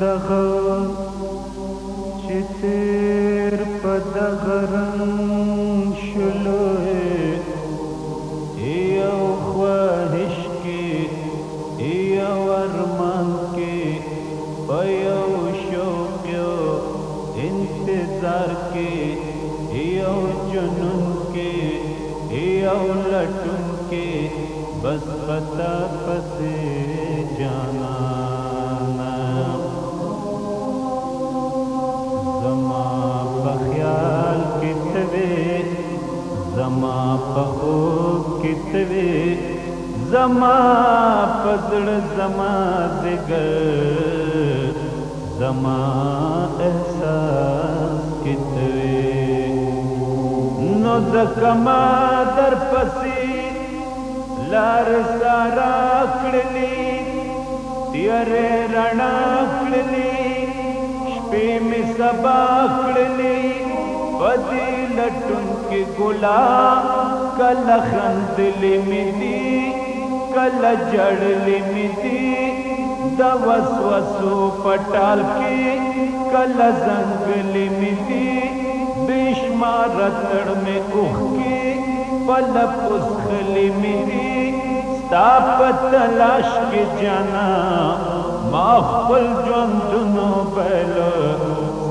دغه چې تیر په دغه رنګ شلو یو خواهش کې یو ارمان کې په یو شوق یو انتظار کې یو جنون کې یو لټون کې بس پتا پسې جانا زما په خیال کې توې زما په خوب کې توې زما په زړه زما ځګر زما احساس کې توې نو ځکه ما در پسې لار سارا کړلې تیارې رڼا کړلې شپې مې سبا کړلې په دې لټون کې ګلاب کله خندلې مې دي کله جړلې مې دي د وسوسو پټال کې کله زنګلې مې دي بېشمار تړ مې اوښکې پلپ اسخلې مې دي ستا په تلاش کې جانا ما خپل ژوندونو بایلو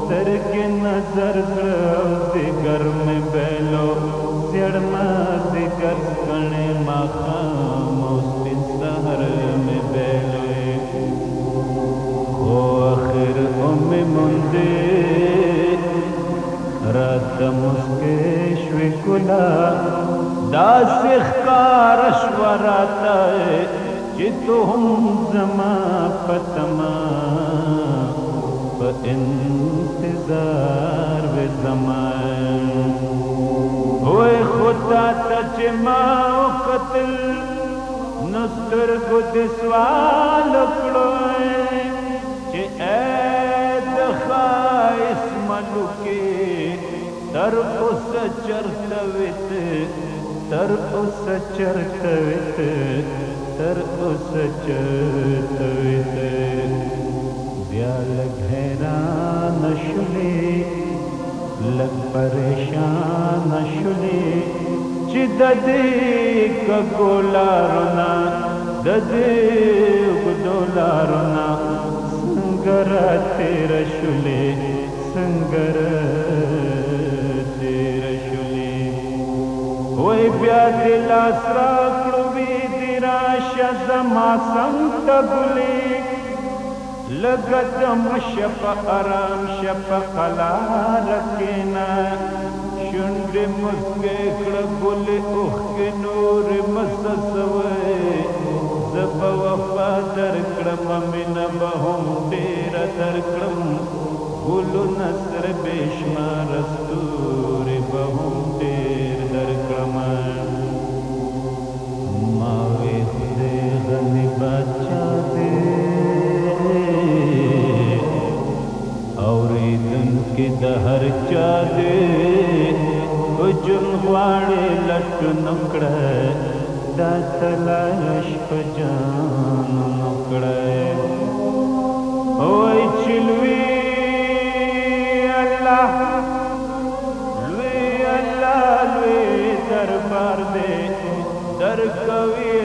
سترګې نظر کړه او ځیګر مې بایلو څېړمه ځیګر کڼې ماښام او سپین سهار مې بایلو خو اخر مې موندې راته مسکې شوې ګلاب داسې ښکاره شوه راته چې تو هم زما په تمه په انتظار وې زما وای خو تا ته چې ما وکتل نو سترګو دې سوال وکړو چې ای د ښایست ملوکې تر اوسه چرته وې ته تر اوسه چرته وې ته تر اوسه چرته وې ته بیا لږ حیرانه شولې لږ پریشانه شولې چې د دې کږو لارو نه د دې اوږدو لارو نه څنګه راتېره شولې څنګه راتېره شولې وای بیا دې لاس راکړو وی دې راشه زما څنګ ته ګلې لږه دمه شه په ارام شه په قلاره کښېنه شونډې مسکې کړه ګلې اوښکې نورې مه څڅوئ زه به وفا درکړمه مینه به هم ډېره درکړم ګلونه سره بې شماره ستورې به هم ډېر درکړمه ما وې خدای غني باچا دی اورېدونکي د هر چا دی هجوم غواړې لټون کړه دا تلاش په جانو کړه وای چې لوی الله لوی دربار دی درکوي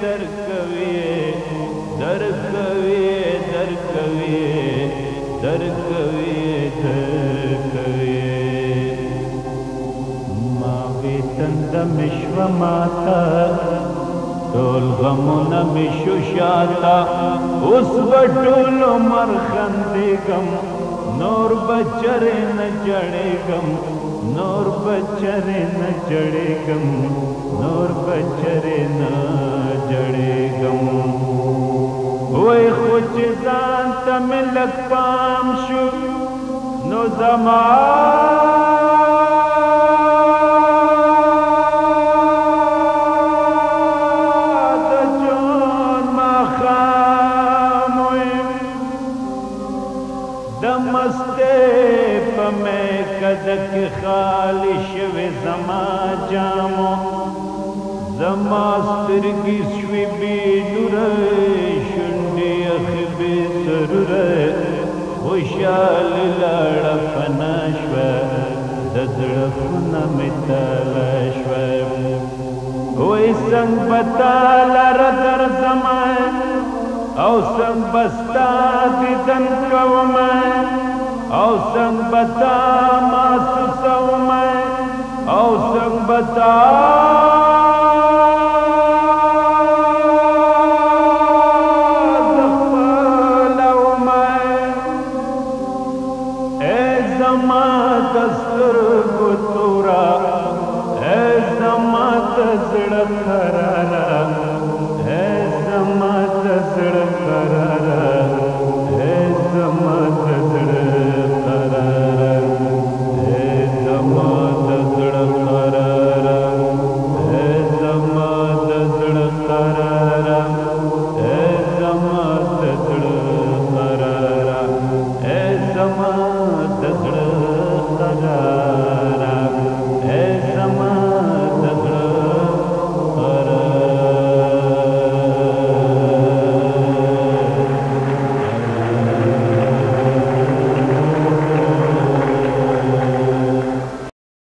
درکوي درکوي درکوي درکوي درکوي ما وی تنده مې شوه ماته ټول غمونه مې شو شاته اوس به ټول عمر خندېږم نور به چرې نه جړېږم نور به چرې نه جړېږم نور به چرې نه جړېږم وای خو چې ځان ته مې لږ پام شو نو زما د ژوند ماښام د مستۍ په میکده کې خالي شوې زما جامو زما سترګې شوې بې نوره شونډې یخې بې سروره خوشال لړ فنا شوه د زړه خونه مې تله شوه وای څنګ به تا لره درځمه او څنګ به ستا دیدن کومه او څنګ به تا محسوسومه او څنګ به تا